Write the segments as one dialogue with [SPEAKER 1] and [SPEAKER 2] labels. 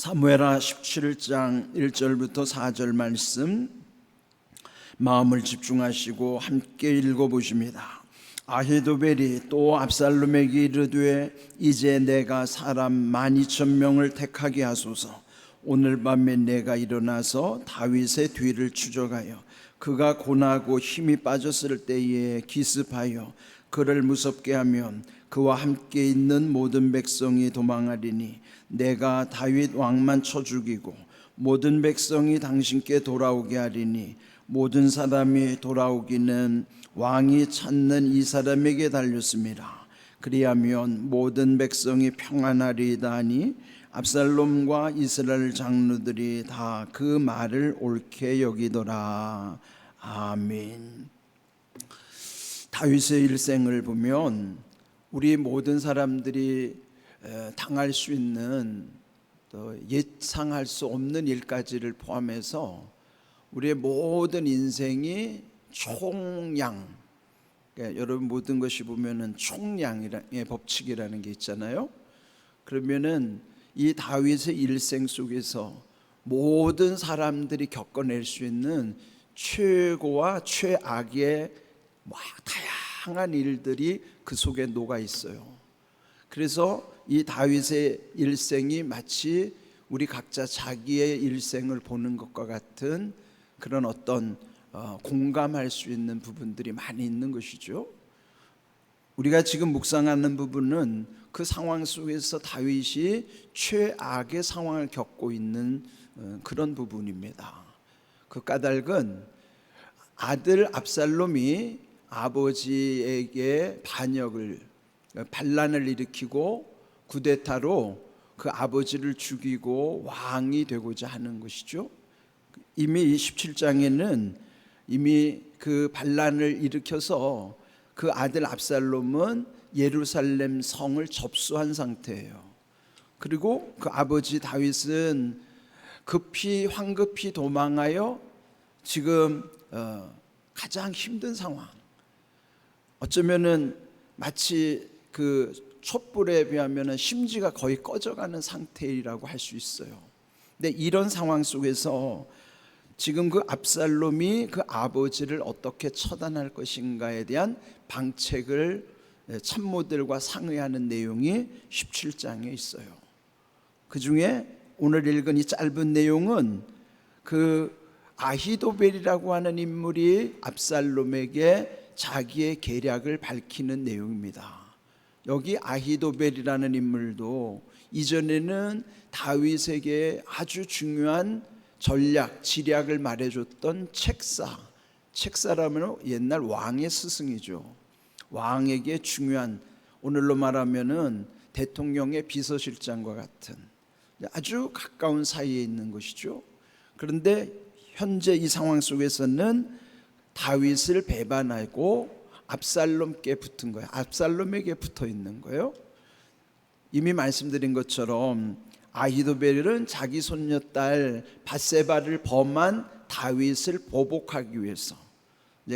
[SPEAKER 1] 사무엘하 17장 1절부터 4절 말씀 마음을 집중하시고 함께 읽어보십니다. 아히도벨이 또 압살롬에게 이르되 이제 내가 사람 12,000명을 택하게 하소서. 오늘 밤에 내가 일어나서 다윗의 뒤를 추적하여 그가 고나고 힘이 빠졌을 때에 기습하여 그를 무섭게 하면 그와 함께 있는 모든 백성이 도망하리니 내가 다윗 왕만 쳐 죽이고 모든 백성이 당신께 돌아오게 하리니 모든 사람이 돌아오기는 왕이 찾는 이 사람에게 달렸습니다. 그리하면 모든 백성이 평안하리이다 하니 압살롬과 이스라엘 장로들이 다 그 말을 옳게 여기더라. 아멘. 다윗의 일생을 보면 우리 모든 사람들이 당할 수 있는 또 예상할 수 없는 일까지를 포함해서 우리의 모든 인생이 총량, 그러니까 여러분 모든 것이 보면은 총량의 법칙이라는 게 있잖아요. 그러면은 이 다윗의 일생 속에서 모든 사람들이 겪어낼 수 있는 최고와 최악의 다양한 일들이 그 속에 녹아 있어요. 그래서 이 다윗의 일생이 마치 우리 각자 자기의 일생을 보는 것과 같은 그런 어떤 공감할 수 있는 부분들이 많이 있는 것이죠. 우리가 지금 묵상하는 부분은 그 상황 속에서 다윗이 최악의 상황을 겪고 있는 그런 부분입니다. 그 까닭은 아들 압살롬이 아버지에게 반란을 일으키고 쿠데타로 그 아버지를 죽이고 왕이 되고자 하는 것이죠. 이미 17장에는 이미 그 반란을 일으켜서 그 아들 압살롬은 예루살렘 성을 접수한 상태예요. 그리고 그 아버지 다윗은 황급히 도망하여 지금 가장 힘든 상황, 어쩌면은 마치 그 촛불에 비하면 심지가 거의 꺼져가는 상태라고 할 수 있어요. 근데 이런 상황 속에서 지금 그 압살롬이 그 아버지를 어떻게 처단할 것인가에 대한 방책을 참모들과 상의하는 내용이 17장에 있어요. 그 중에 오늘 읽은 이 짧은 내용은 그 아히도벨이라고 하는 인물이 압살롬에게 자기의 계략을 밝히는 내용입니다. 여기 아히도벨이라는 인물도 이전에는 다윗에게 아주 중요한 전략, 지략을 말해줬던 책사라면 옛날 왕의 스승이죠. 왕에게 중요한, 오늘로 말하면은 대통령의 비서실장과 같은 아주 가까운 사이에 있는 것이죠. 그런데 현재 이 상황 속에서는 다윗을 배반하고 압살롬께 붙은 거예요. 압살롬에게 붙어 있는 거예요. 이미 말씀드린 것처럼 아히도벨은 자기 손녀딸 밧세바를 범한 다윗을 보복하기 위해서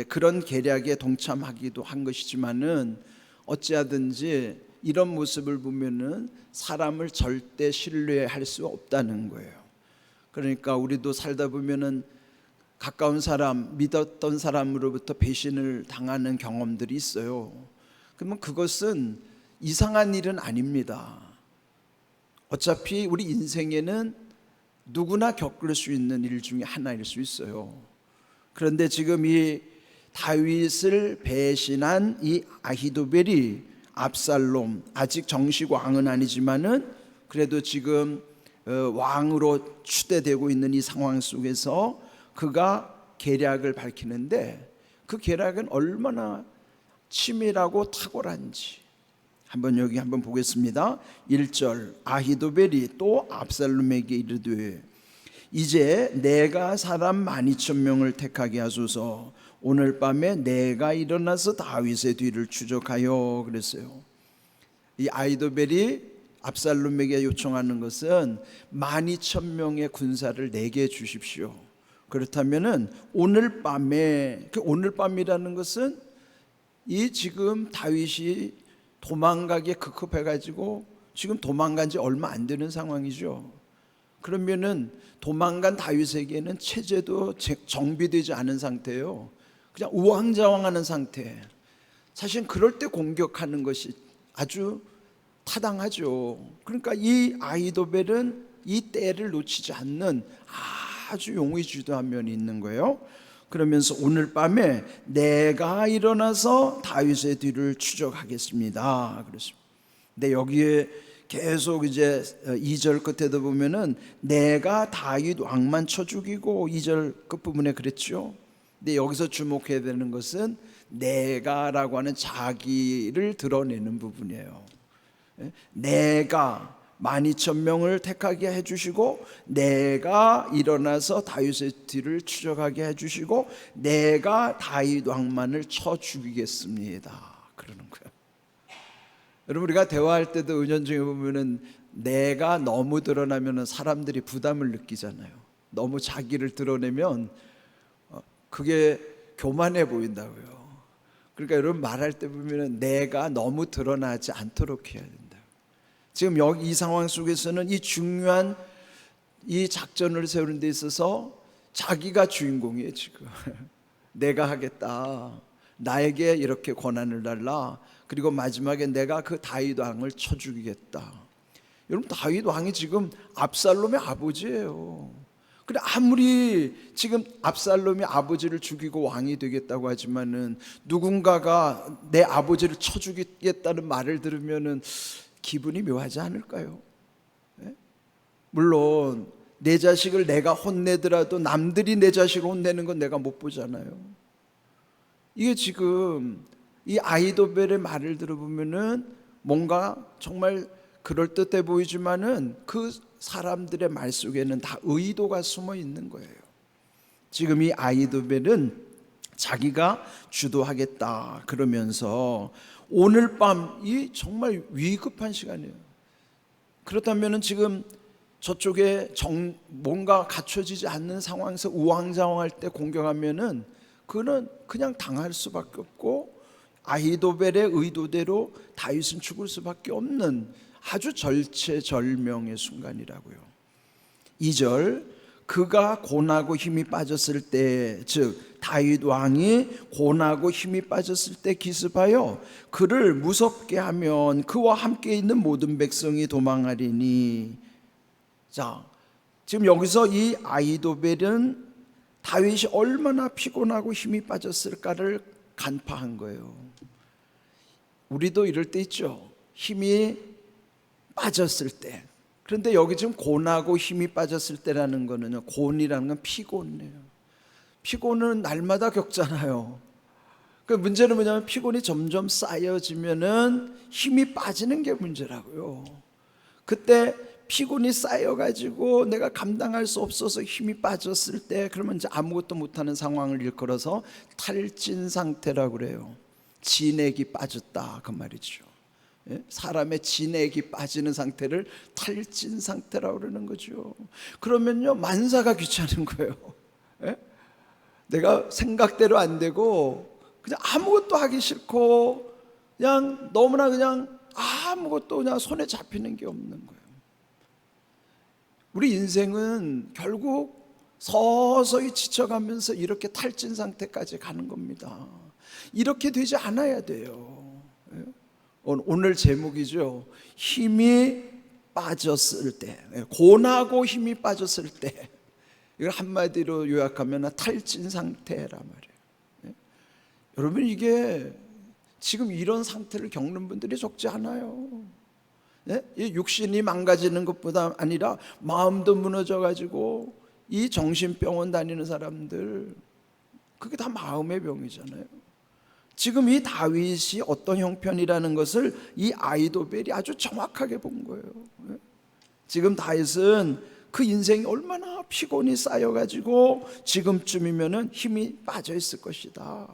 [SPEAKER 1] 그런 계략에 동참하기도 한 것이지만은 어찌하든지 이런 모습을 보면은 사람을 절대 신뢰할 수 없다는 거예요. 그러니까 우리도 살다 보면은 가까운 사람, 믿었던 사람으로부터 배신을 당하는 경험들이 있어요. 그러면 그것은 이상한 일은 아닙니다. 어차피 우리 인생에는 누구나 겪을 수 있는 일 중에 하나일 수 있어요. 그런데 지금 이 다윗을 배신한 이 아히도벨이 압살롬, 아직 정식 왕은 아니지만은 그래도 지금 왕으로 추대되고 있는 이 상황 속에서 그가 계략을 밝히는데 그 계략은 얼마나 치밀하고 탁월한지 한번 여기 한번 보겠습니다. 1절 아히도벨이 또 압살롬에게 이르되 이제 내가 사람 12,000명을 택하게 하소서. 오늘 밤에 내가 일어나서 다윗의 뒤를 추적하여 그랬어요. 이 아히도벨이 압살롬에게 요청하는 것은 12,000명의 군사를 내게 주십시오. 그렇다면은 오늘 밤에, 그 오늘 밤이라는 것은 이 지금 다윗이 도망가기에 급급해가지고 지금 도망간 지 얼마 안 되는 상황이죠. 그러면은 도망간 다윗에게는 체제도 정비되지 않은 상태예요. 그냥 우왕좌왕하는 상태. 사실 그럴 때 공격하는 것이 아주 타당하죠. 그러니까 이 아히도벨은 이 때를 놓치지 않는 아주 용의주도한 면이 있는 거예요. 그러면서 오늘 밤에 내가 일어나서 다윗의 뒤를 추적하겠습니다. 그렇습니다. 근데 여기에 계속 이제 2절 끝에도 보면은 내가 다윗 왕만 쳐 죽이고 2절 끝부분에 그랬죠. 근데 여기서 주목해야 되는 것은 내가라고 하는 자기를 드러내는 부분이에요. 내가 12,000명을 택하게 해주시고 내가 일어나서 다윗의 뒤를 추적하게 해주시고 내가 다윗 왕만을 쳐 죽이겠습니다. 그러는 거예요. 여러분 우리가 대화할 때도 은연중에 보면은 내가 너무 드러나면 사람들이 부담을 느끼잖아요. 너무 자기를 드러내면 그게 교만해 보인다고요. 그러니까 여러분 말할 때 보면은 내가 너무 드러나지 않도록 해야 된다. 지금 여기 이 상황 속에서는 이 중요한 이 작전을 세우는 데 있어서 자기가 주인공이에요. 지금 내가 하겠다, 나에게 이렇게 권한을 달라, 그리고 마지막에 내가 그 다윗 왕을 쳐 죽이겠다. 여러분 다윗 왕이 지금 압살롬의 아버지예요. 그래 아무리 지금 압살롬이 아버지를 죽이고 왕이 되겠다고 하지만은 누군가가 내 아버지를 쳐 죽이겠다는 말을 들으면은 기분이 묘하지 않을까요? 네? 물론 내 자식을 내가 혼내더라도 남들이 내 자식을 혼내는 건 내가 못 보잖아요. 이게 지금 이 아히도벨의 말을 들어보면은 뭔가 정말 그럴듯해 보이지만은 그 사람들의 말 속에는 다 의도가 숨어 있는 거예요. 지금 이 아히도벨은 자기가 주도하겠다 그러면서 오늘 밤이 정말 위급한 시간이에요. 그렇다면 지금 저쪽에 뭔가 갖춰지지 않는 상황에서 우왕좌왕할 때 공격하면은 그는 그냥 당할 수밖에 없고 아히도벨의 의도대로 다윗은 죽을 수밖에 없는 아주 절체절명의 순간이라고요. 2절 그가 고나고 힘이 빠졌을 때, 즉 다윗 왕이 고나고 힘이 빠졌을 때 기습하여 그를 무섭게 하면 그와 함께 있는 모든 백성이 도망하리니. 자, 지금 여기서 이 아히도벨은 다윗이 얼마나 피곤하고 힘이 빠졌을까를 간파한 거예요. 우리도 이럴 때 있죠. 힘이 빠졌을 때. 그런데 여기 지금 고나고 힘이 빠졌을 때라는 거는요, 곤이라는 건 피곤이에요. 피곤은 날마다 겪잖아요. 그 문제는 뭐냐면 피곤이 점점 쌓여지면은 힘이 빠지는 게 문제라고요. 그때 피곤이 쌓여가지고 내가 감당할 수 없어서 힘이 빠졌을 때, 그러면 이제 아무것도 못하는 상황을 일컬어서 탈진 상태라고 그래요. 진액이 빠졌다 그 말이죠. 사람의 진액이 빠지는 상태를 탈진 상태라고 그러는 거죠. 그러면요 만사가 귀찮은 거예요. 내가 생각대로 안 되고 그냥 아무것도 하기 싫고 그냥 너무나 그냥 아무것도 그냥 손에 잡히는 게 없는 거예요. 우리 인생은 결국 서서히 지쳐가면서 이렇게 탈진 상태까지 가는 겁니다. 이렇게 되지 않아야 돼요. 오늘 제목이죠. 힘이 빠졌을 때, 고나고 힘이 빠졌을 때. 이걸 한마디로 요약하면 탈진 상태란 말이에요. 여러분 이게 지금 이런 상태를 겪는 분들이 적지 않아요. 이 육신이 망가지는 것보다 아니라 마음도 무너져가지고 이 정신병원 다니는 사람들, 그게 다 마음의 병이잖아요. 지금 이 다윗이 어떤 형편이라는 것을 이 아히도벨이 아주 정확하게 본 거예요. 지금 다윗은 그 인생이 얼마나 피곤이 쌓여가지고 지금쯤이면은 힘이 빠져 있을 것이다.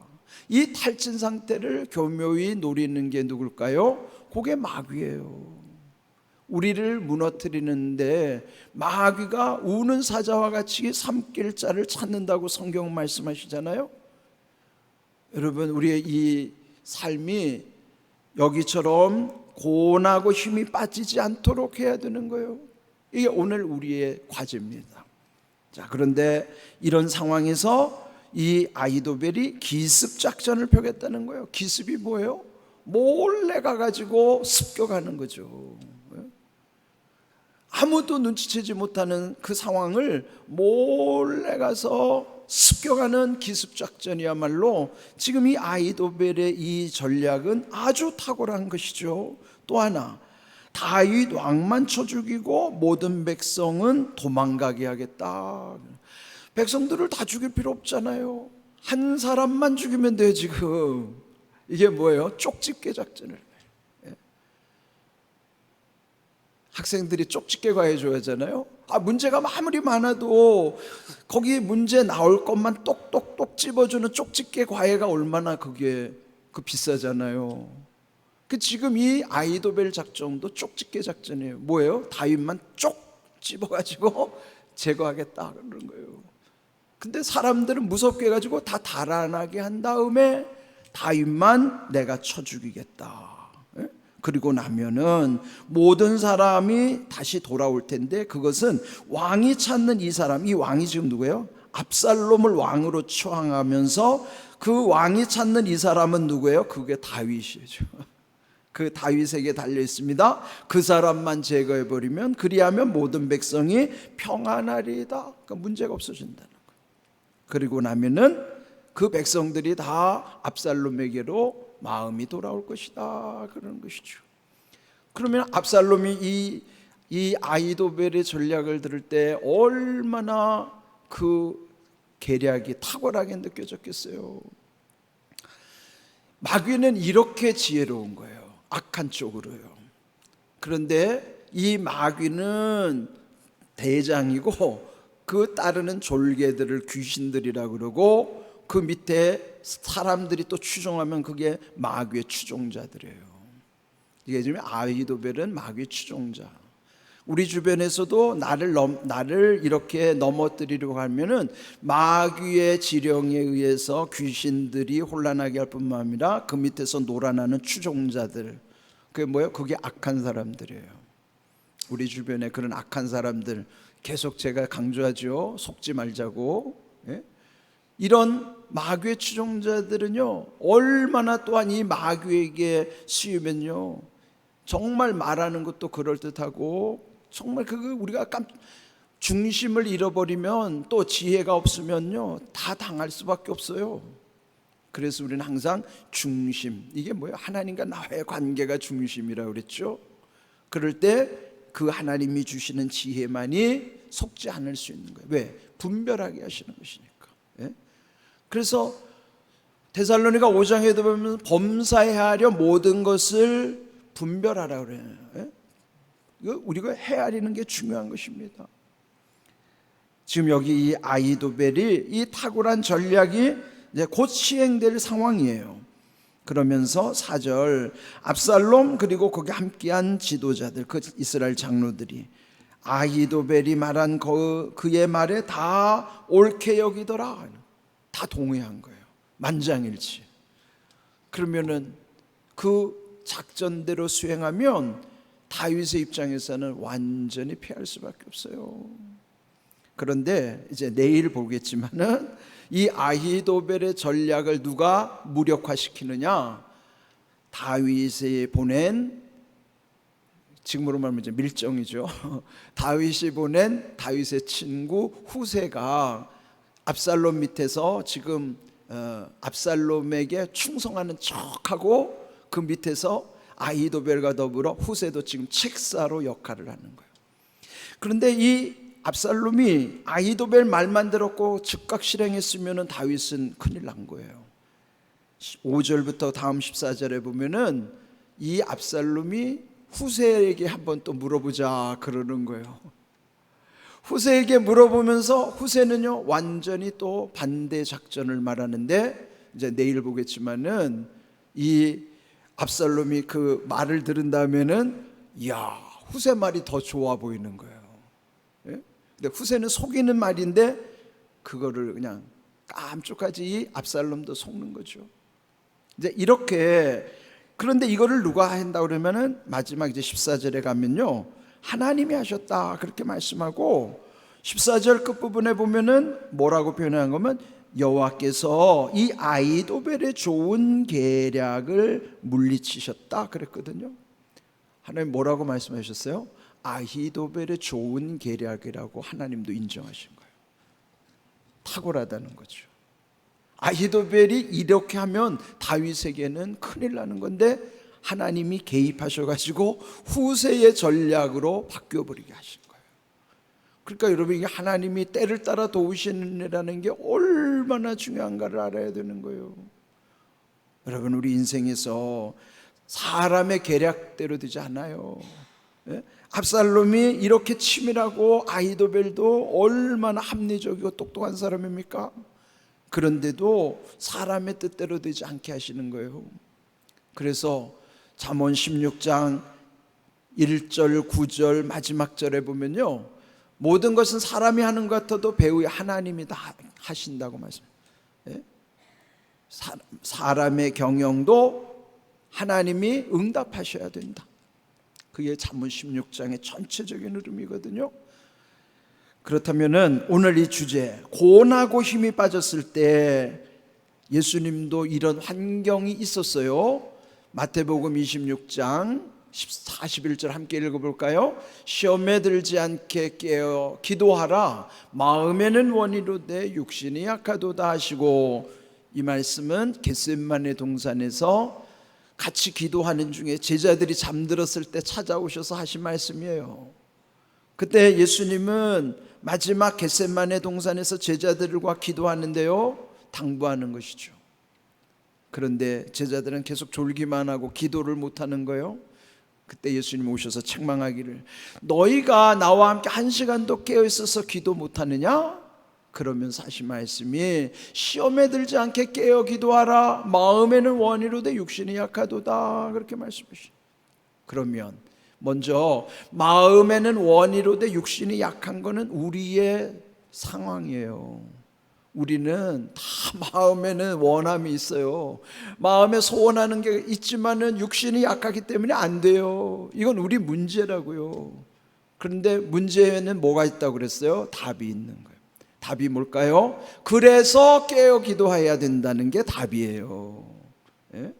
[SPEAKER 1] 이 탈진 상태를 교묘히 노리는 게 누굴까요? 그게 마귀예요. 우리를 무너뜨리는데 마귀가 우는 사자와 같이 삼킬 자를 찾는다고 성경 말씀하시잖아요. 여러분 우리의 이 삶이 여기처럼 고나고 힘이 빠지지 않도록 해야 되는 거예요. 이게 오늘 우리의 과제입니다. 자, 그런데 이런 상황에서 이 아히도벨이 기습 작전을 펴겠다는 거예요. 기습이 뭐예요? 몰래 가가지고 습격하는 거죠. 아무도 눈치채지 못하는 그 상황을 몰래 가서 습격하는 기습작전이야말로 지금 이 아히도벨의 이 전략은 아주 탁월한 것이죠. 또 하나, 다윗 왕만 쳐 죽이고 모든 백성은 도망가게 하겠다. 백성들을 다 죽일 필요 없잖아요. 한 사람만 죽이면 돼요. 지금 이게 뭐예요? 쪽집게 작전을. 학생들이 쪽집게 과외 줘야잖아요. 문제가 아무리 많아도 거기 문제 나올 것만 똑똑똑 찝어주는 쪽집게 과외가 얼마나 그게 비싸잖아요. 지금 이 아히도벨 작전도 쪽집게 작전이에요. 뭐예요? 다윗만 쪽 찝어가지고 제거하겠다 그러는 거예요. 근데 사람들은 무섭게 해가지고 다 달아나게 한 다음에 다윗만 내가 쳐 죽이겠다. 그리고 나면은 모든 사람이 다시 돌아올 텐데, 그것은 왕이 찾는 이 사람, 이 왕이 지금 누구예요? 압살롬을 왕으로 추앙하면서 그 왕이 찾는 이 사람은 누구예요? 그게 다윗이죠. 그 다윗에게 달려 있습니다. 그 사람만 제거해 버리면, 그리하면 모든 백성이 평안하리이다. 그러니까 문제가 없어진다는 거예요. 그리고 나면은 그 백성들이 다 압살롬에게로 마음이 돌아올 것이다 그러는 것이죠. 그러면 압살롬이 이 아히도벨의 전략을 들을 때 얼마나 그 계략이 탁월하게 느껴졌겠어요. 마귀는 이렇게 지혜로운 거예요. 악한 쪽으로요. 그런데 이 마귀는 대장이고 그 따르는 졸개들을 귀신들이라 그러고, 그 밑에 사람들이 또 추종하면 그게 마귀의 추종자들이에요. 이게 지금 아히도벨은 마귀의 추종자. 우리 주변에서도 나를 이렇게 넘어뜨리려고 하면은 마귀의 지령에 의해서 귀신들이 혼란하게 할 뿐만 아니라 그 밑에서 놀아나는 추종자들. 그게 뭐예요? 그게 악한 사람들이에요. 우리 주변에 그런 악한 사람들 계속 제가 강조하죠. 속지 말자고. 예? 이런 마귀의 추종자들은요, 얼마나 또한 이 마귀에게 씌우면요, 정말 말하는 것도 그럴듯하고, 정말 우리가 중심을 잃어버리면, 또 지혜가 없으면요 다 당할 수밖에 없어요. 그래서 우리는 항상 중심, 이게 뭐예요? 하나님과 나의 관계가 중심이라고 그랬죠. 그럴 때 그 하나님이 주시는 지혜만이 속지 않을 수 있는 거예요. 왜? 분별하게 하시는 것이니까. 예? 그래서 데살로니가 5장에도 보면 범사해야 하려 모든 것을 분별하라 그래요. 예? 이거 우리가 헤아리는 게 중요한 것입니다. 지금 여기 이 아히도벨이 이 탁월한 전략이 이제 곧 시행될 상황이에요. 그러면서 4절, 압살롬 그리고 거기 함께한 지도자들, 그 이스라엘 장로들이 아히도벨이 말한 그의 말에 다 옳게 여기더라. 다 동의한 거예요. 만장일치. 그러면은 그 작전대로 수행하면 다윗의 입장에서는 완전히 피할 수밖에 없어요. 그런데 이제 내일 보겠지만은 이 아히도벨의 전략을 누가 무력화시키느냐? 다윗이 보낸, 지금으로 말하면 이제 밀정이죠. 다윗이 보낸 다윗의 친구 후세가 압살롬 밑에서 지금 압살롬에게 충성하는 척하고, 그 밑에서 아히도벨과 더불어 후세도 지금 책사로 역할을 하는 거예요. 그런데 이 압살롬이 아히도벨 말만 들었고 즉각 실행했으면 다윗은 큰일 난 거예요. 5절부터 다음 14절에 보면은 이 압살롬이 후세에게 한번 또 물어보자 그러는 거예요. 후세에게 물어보면서 후세는요 완전히 또 반대 작전을 말하는데, 이제 내일 보겠지만은 이 압살롬이 그 말을 들은 다음에는 이야, 후세 말이 더 좋아 보이는 거예요. 예? 근데 후세는 속이는 말인데 그거를 그냥 깜짝하지 이 압살롬도 속는 거죠. 이제 이렇게, 그런데 이거를 누가 한다 그러면은 마지막 이제 14절에 가면요, 하나님이 하셨다 그렇게 말씀하고 14절 끝부분에 보면은 뭐라고 표현한 거면 여호와께서 이 아히도벨의 좋은 계략을 물리치셨다 그랬거든요. 하나님 뭐라고 말씀하셨어요? 아히도벨의 좋은 계략이라고 하나님도 인정하신 거예요. 탁월하다는 거죠. 아히도벨이 이렇게 하면 다윗에게는 큰일 나는 건데 하나님이 개입하셔가지고 후세의 전략으로 바뀌어버리게 하신 거예요. 그러니까 여러분, 이게 하나님이 때를 따라 도우시는 일이라는 게 얼마나 중요한가를 알아야 되는 거예요. 여러분, 우리 인생에서 사람의 계략대로 되지 않아요. 예? 압살롬이 이렇게 치밀하고 아히도벨도 얼마나 합리적이고 똑똑한 사람입니까? 그런데도 사람의 뜻대로 되지 않게 하시는 거예요. 그래서 잠언 16장 1절 9절 마지막 절에 보면요, 모든 것은 사람이 하는 것 같아도 배후에 하나님이 다 하신다고 말씀해요. 예? 사람의 경영도 하나님이 응답하셔야 된다. 그게 잠언 16장의 전체적인 흐름이거든요. 그렇다면은 오늘 이 주제, 고난하고 힘이 빠졌을 때 예수님도 이런 환경이 있었어요. 마태복음 26장 41절 함께 읽어볼까요? 시험에 들지 않게 깨어 기도하라. 마음에는 원이로되 육신이 약하도다 하시고, 이 말씀은 겟세마네 동산에서 같이 기도하는 중에 제자들이 잠들었을 때 찾아오셔서 하신 말씀이에요. 그때 예수님은 마지막 겟세마네 동산에서 제자들과 기도하는데요, 당부하는 것이죠. 그런데 제자들은 계속 졸기만 하고 기도를 못하는 거예요. 그때 예수님 오셔서 책망하기를, 너희가 나와 함께 1시간도 깨어있어서 기도 못하느냐? 그러면서 하신 말씀이, 시험에 들지 않게 깨어 기도하라. 마음에는 원이로되 육신이 약하도다 그렇게 말씀하시죠. 그러면 먼저 마음에는 원이로되 육신이 약한 거는 우리의 상황이에요. 우리는 다 마음에는 원함이 있어요. 마음에 소원하는 게 있지만은 육신이 약하기 때문에 안 돼요. 이건 우리 문제라고요. 그런데 문제에는 뭐가 있다고 그랬어요? 답이 있는 거예요. 답이 뭘까요? 그래서 깨어 기도해야 된다는 게 답이에요. 예?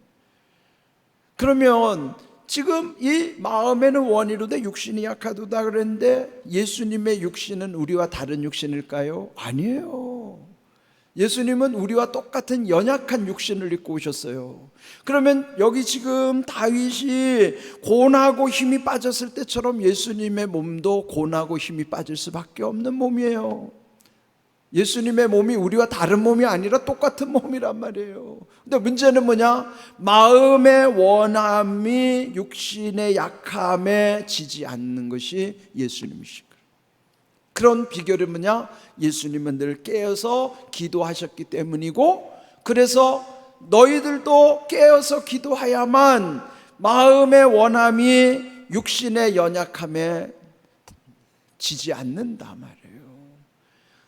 [SPEAKER 1] 그러면 지금 이 마음에는 원이로되 육신이 약하도다 그랬는데, 예수님의 육신은 우리와 다른 육신일까요? 아니에요. 예수님은 우리와 똑같은 연약한 육신을 입고 오셨어요. 그러면 여기 지금 다윗이 고나고 힘이 빠졌을 때처럼 예수님의 몸도 고나고 힘이 빠질 수밖에 없는 몸이에요. 예수님의 몸이 우리와 다른 몸이 아니라 똑같은 몸이란 말이에요. 근데 문제는 뭐냐? 마음의 원함이 육신의 약함에 지지 않는 것이 예수님이신 거예요. 그런 비결은 뭐냐? 예수님은 늘 깨어서 기도하셨기 때문이고, 그래서 너희들도 깨어서 기도해야만 마음의 원함이 육신의 연약함에 지지 않는다 말이에요.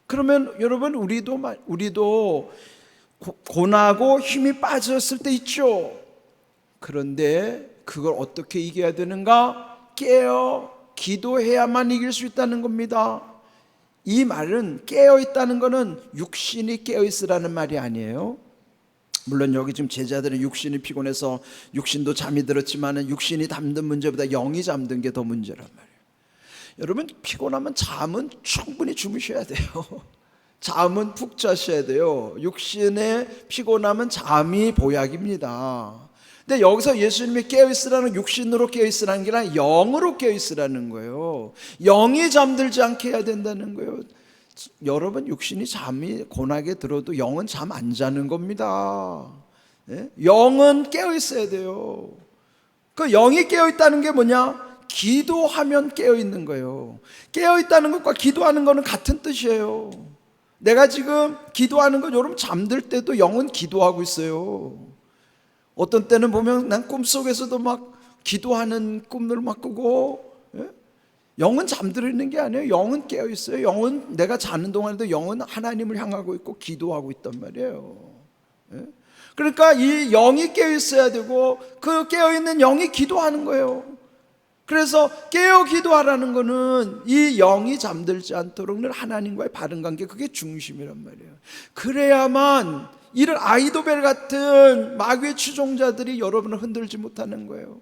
[SPEAKER 1] 그러면 여러분, 우리도 고나고 힘이 빠졌을 때 있죠. 그런데 그걸 어떻게 이겨야 되는가? 깨어 기도해야만 이길 수 있다는 겁니다. 이 말은 깨어 있다는 것은 육신이 깨어 있으라는 말이 아니에요. 물론 여기 지금 제자들은 육신이 피곤해서 육신도 잠이 들었지만 육신이 잠든 문제보다 영이 잠든 게 더 문제란 말이에요. 여러분, 피곤하면 잠은 충분히 주무셔야 돼요. 잠은 푹 자셔야 돼요. 육신의 피곤함은 잠이 보약입니다. 근데 여기서 예수님이 깨어있으라는, 육신으로 깨어있으라는 게 아니라 영으로 깨어있으라는 거예요. 영이 잠들지 않게 해야 된다는 거예요. 여러분, 육신이 잠이 고나게 들어도 영은 잠 안 자는 겁니다. 예? 영은 깨어있어야 돼요. 그 영이 깨어있다는 게 뭐냐? 기도하면 깨어있는 거예요. 깨어있다는 것과 기도하는 것은 같은 뜻이에요. 내가 지금 기도하는 건, 여러분 잠들 때도 영은 기도하고 있어요. 어떤 때는 보면 난 꿈속에서도 막 기도하는 꿈을 막 꾸고, 예? 영은 잠들어 있는 게 아니에요. 영은 깨어 있어요. 영은 내가 자는 동안에도 영은 하나님을 향하고 있고 기도하고 있단 말이에요. 예? 그러니까 이 영이 깨어 있어야 되고, 그 깨어 있는 영이 기도하는 거예요. 그래서 깨어 기도하라는 거는 이 영이 잠들지 않도록 늘 하나님과의 바른 관계, 그게 중심이란 말이에요. 그래야만 이런 아이도벨 같은 마귀의 추종자들이 여러분을 흔들지 못하는 거예요.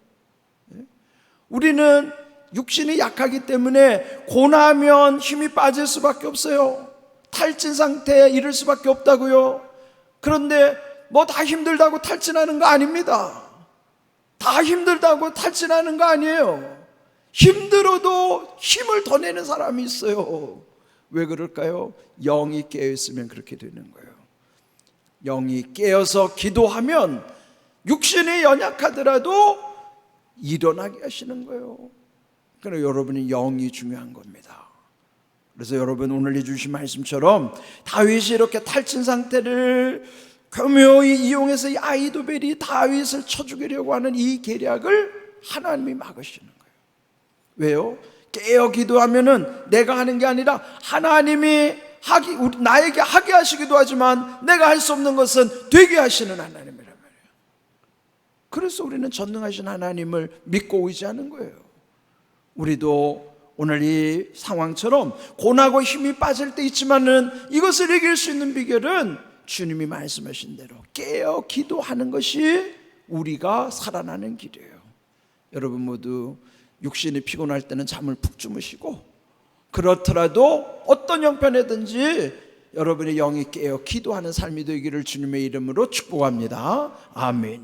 [SPEAKER 1] 우리는 육신이 약하기 때문에 고나면 힘이 빠질 수밖에 없어요. 탈진 상태에 이를 수밖에 없다고요. 그런데 뭐 다 힘들다고 탈진하는 거 아닙니다. 다 힘들다고 탈진하는 거 아니에요. 힘들어도 힘을 더 내는 사람이 있어요. 왜 그럴까요? 영이 깨어있으면 그렇게 되는 거예요. 영이 깨어서 기도하면 육신이 연약하더라도 일어나게 하시는 거예요. 그러니까 여러분이 영이 중요한 겁니다. 그래서 여러분 오늘 해주신 말씀처럼 다윗이 이렇게 탈진 상태를 교묘히 이용해서 이 아이도벨이 다윗을 쳐 죽이려고 하는 이 계략을 하나님이 막으시는 거예요. 왜요? 깨어 기도하면은 내가 하는 게 아니라 하나님이 나에게 하게 하시기도 하지만 내가 할 수 없는 것은 되게 하시는 하나님이란 말이에요. 그래서 우리는 전능하신 하나님을 믿고 의지하는 거예요. 우리도 오늘 이 상황처럼 고나고 힘이 빠질 때 있지만은 이것을 이길 수 있는 비결은 주님이 말씀하신 대로 깨어 기도하는 것이 우리가 살아나는 길이에요. 여러분 모두 육신이 피곤할 때는 잠을 푹 주무시고, 그렇더라도 어떤 형편이든지 여러분의 영이 깨어 기도하는 삶이 되기를 주님의 이름으로 축복합니다. 아멘.